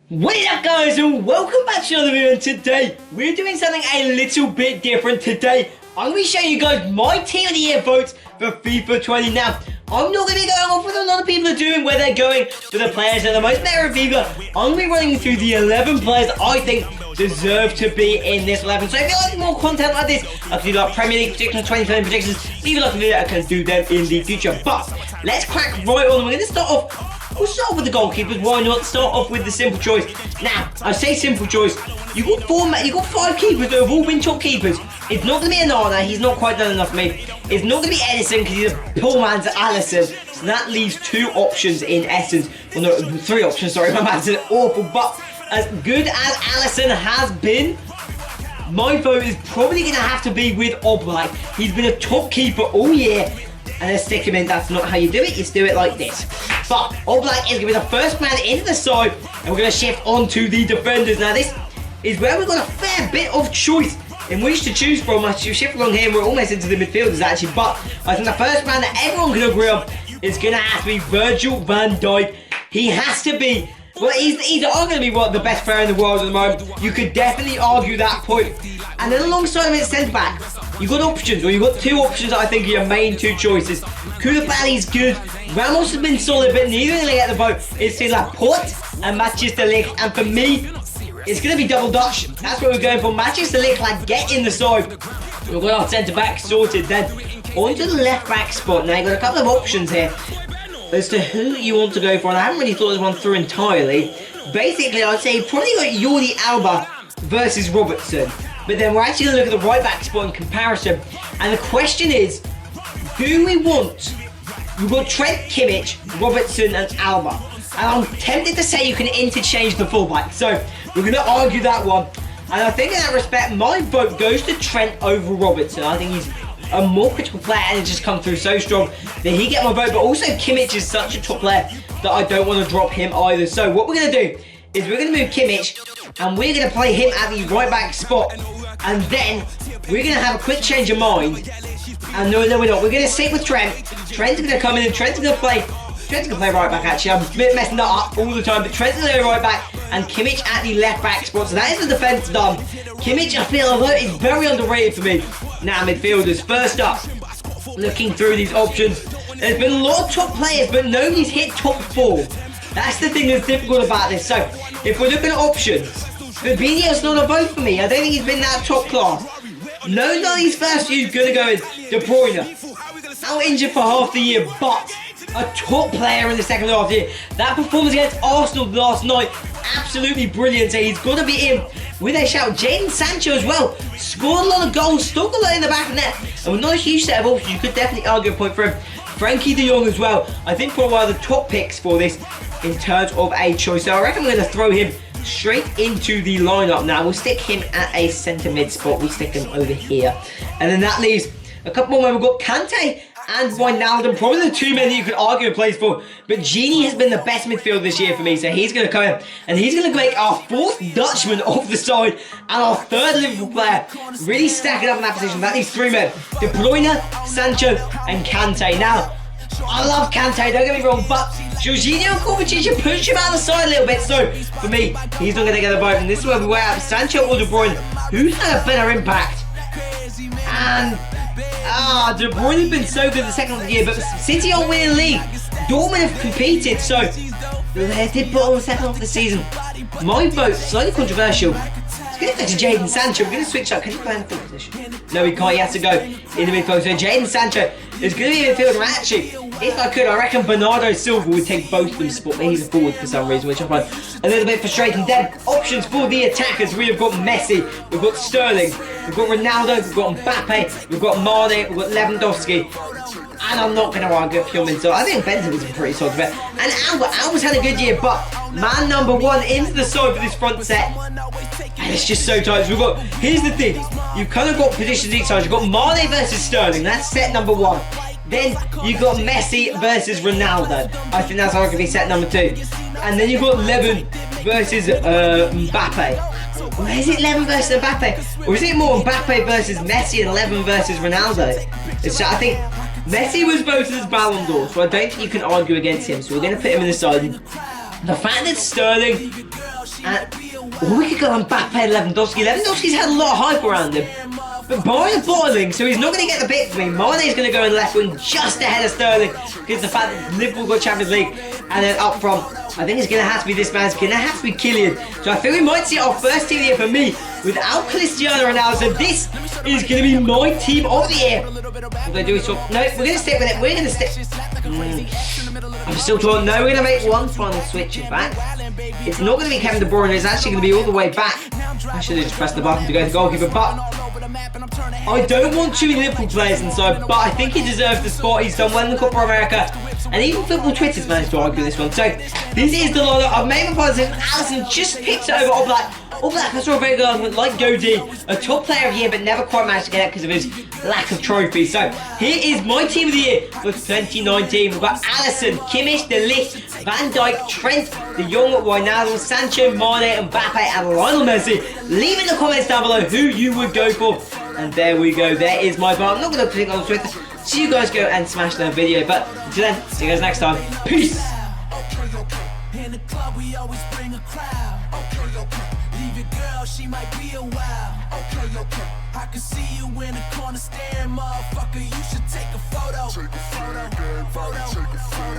What is up, guys, and welcome back to another video. And today we're doing something a little bit different. Today I'm going to show you guys my team of the year votes for FIFA 20. Now I'm not going to be going off with a lot of people are doing, where they're going for the players that are the most better in FIFA. I'm going to be running through the 11 players I think deserve to be in this 11. So if you like more content like this, I can do like Premier League predictions, 2020 predictions, leave a like video, I can do them in the future. But let's crack right on. We're going to start off. We'll start off with the goalkeepers. Why not start off with the simple choice? Now, I say simple choice. You got 5 keepers that have all been top keepers. It's not going to be Anana. He's not quite done enough for me. It's not going to be Edison because he's a poor man's Alisson. So that leaves 2 options in essence. Well, no, 3 options. Sorry, my man's awful. But as good as Alisson has been, my vote is probably going to have to be with Oblak. He's been a top keeper all year. And let's stick him in. That's not how you do it. You just do it like this. But Oblak is going to be the first man into the side. And we're going to shift on to the defenders. Now this is where we've got a fair bit of choice in which to choose from. I shift along here and we're almost into the midfielders actually. But I think the first man that everyone can agree on is going to have to be Virgil van Dijk. He has to be. Well, he's arguably the best player in the world at the moment. You could definitely argue that point. And then alongside of it, centre-back, you've got options, or you've got 2 options that I think are your main 2 choices. Koulibaly's good, Ramos has been solid, but neither of them get the vote. It's been Laporte and Manchester League. And for me, it's going to be double Dutch. That's what we're going for. Manchester League, like, get in the side. We've got our centre-back sorted. Then on to the left-back spot. Now, you've got a couple of options here as to who you want to go for, and I haven't really thought this one through entirely. Basically, I'd say probably got Jordi Alba versus Robertson, but then we're actually going to look at the right back spot in comparison, and the question is, who we want? We've got Trent, Kimmich, Robertson and Alba, and I'm tempted to say you can interchange the fullback, so we're going to argue that one, and I think in that respect, my vote goes to Trent over Robertson. I think he's a more critical player and it's just come through so strong that he get my vote, but also Kimmich is such a top player that I don't want to drop him either. So what we're going to do is we're going to move Kimmich and we're going to play him at the right back spot, and then we're going to have a quick change of mind, and no we're not, we're going to stick with Trent. Trent's going to come in and Trent's going to play right back actually. I'm messing that up all the time, but Trent's going to go right back and Kimmich at the left back spot. So that is the defence done. Kimmich, I feel, although is very underrated for me. Now midfielders, first up, looking through these options, there's been a lot of top players, but nobody's hit top 4. That's the thing that's difficult about this. So if we're looking at options, Fabinho's not a vote for me. I don't think he's been that top class. None of these first few going to go in. De Bruyne, out injured for half the year, but a top player in the second half of the year. That performance against Arsenal last night, absolutely brilliant. So he's got to be in with a shout. Jadon Sancho as well, scored a lot of goals, still got a lot in the back of the net, and with not a huge set of options, you could definitely argue a point for him. Frankie de Jong as well, I think probably one of the top picks for this in terms of a choice. So I reckon we're going to throw him straight into the lineup now. We'll stick him at a centre mid spot. We stick him over here, and then that leaves a couple more. We've got Kante and Wijnaldum, probably the 2 men that you could argue a place for, but Gini has been the best midfielder this year for me, so he's going to come in, and he's going to make our 4th Dutchman off the side, and our 3rd Liverpool player, really stacking up in that position. That leaves 3 men, De Bruyne, Sancho, and Kante. Now, I love Kante, don't get me wrong, but Jorginho and Kovacic push him out of the side a little bit, so for me, he's not going to get the vote, and this is where we weigh up Sancho or De Bruyne, who's had a better impact, and De Bruyne has been so good the second half of the year, but City aren't winning the league. Dortmund have competed, so they did put on the second half of the season. My vote, slightly controversial, it's going to go to Jadon Sancho. We're going to switch up. Can you play in the field position? No, he can't. He has to go in the midfield. So Jadon Sancho is going to be in the midfield. Actually, if I could, I reckon Bernardo Silva would take both of them spot, but he's a forward for some reason, which I find a little bit frustrating. Then, options for the attackers. We have got Messi, we've got Sterling, we've got Ronaldo, we've got Mbappe, we've got Mane, we've got Lewandowski, and I'm not going to argue Fjellman, so I think Benzema's a pretty solid bet. And Alba's had a good year, but man number 1 into the side for this front set, and it's just so tight. So we've got, here's the thing, you've kind of got positions each side. You've got Mane versus Sterling, that's set number 1. Then you've got Messi versus Ronaldo. I think that's arguably set number 2. And then you've got Levin versus Mbappe. Or is it Levin versus Mbappe? Or is it more Mbappe versus Messi and Levin versus Ronaldo? It's, I think Messi was voted as Ballon d'Or, so I don't think you can argue against him. So we're going to put him in the side. The fact that Sterling Or we could go on Mbappe, Lewandowski. Lewandowski's had a lot of hype around him. But Bayern's bottling, so he's not going to get the bit for me. Mane's going to go in left wing just ahead of Sterling because the fact that Liverpool got Champions League. And then up front, I think it's going to have to be this man. It's going to have to be Kylian. So I think we might see our first team of the year for me without Cristiano Ronaldo. So this is going to be my team of the year. What do I do? No, we're going to stick with it. We're going to stick. I'm still torn. No, we're going to make one final switch, in fact. It's not going to be Kevin De Bruyne. It's actually going to be all the way back. I should have just pressed the button to go to the goalkeeper, but I don't want two Liverpool players inside, but I think he deserves the spot. He's done well in the Copa America, and even Football Twitter's managed to argue this one. So this is the lineup. I've made my positive. Alisson just picked over Oblak. Oblak, I saw a very good argument, like Godin, a top player of the year, but never quite managed to get it because of his lack of trophies. So here is my team of the year for 2019. We've got Alisson, Kimmich, De Ligt, Van Dijk, Trent, De Jong, Wijnaldum, Sancho, Mane, Mbappe, and Lionel Messi. Leave in the comments down below who you would go for. And there we go. There is my bar. I'm not going to click on Twitter. So you guys go and smash that video. But until then, see you guys next time. Peace. In the club, we always bring a crowd. Leave your girl, she might be a while. I can see you in the corner staring, motherfucker. You should take a photo.